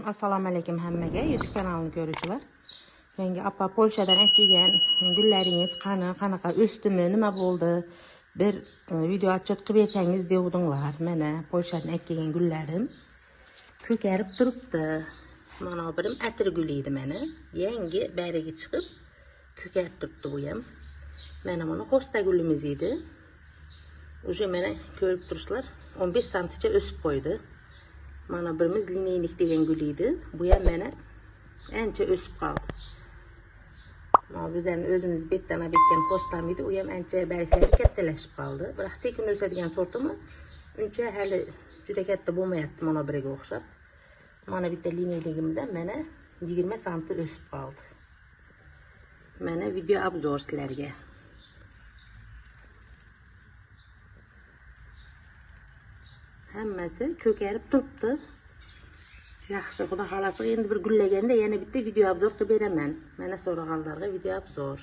Assalamu alaykum hammaga, YouTube kanalini ko'ruvchilar. Menga apa Polshadan kelgan gullaringiz qanaqa o'sdimi, nima bo'ldi? Bir video atchot qilib bersangiz devdinglar. Mana Polshadan kelgan gullarim ko'karib turibdi. Mana birim atir guli edi mana. Yangi bariga chiqib ko'karib turibdi bu ham. Mana buni hosta gulimiz edi. Uje mana ko'rib turibsizlar, 15 santicha o'sib qo'ydi. Mana birimiz lineylik degan gul edi. Bu ham mana ancha o'sib qoldi. Mana bizlarning o'zimiz betdan bitgan hostam edi, u ham ancha barglari kattalashib qoldi. Biroq sekin o'sadigan sortimi, uncha hali juda katta bo'lmayapti mana biriga o'xshab. Mana bitta lineyligimiz ham mana 20 santi o'sib qoldi. Mana video obzor sizlarga. Hammasi ko'karib turibdi. Yaxshi, xudo xolasa endi bir gullaganda yana bitta video obzor qilib beraman. Mana so'raganlarga video obzor.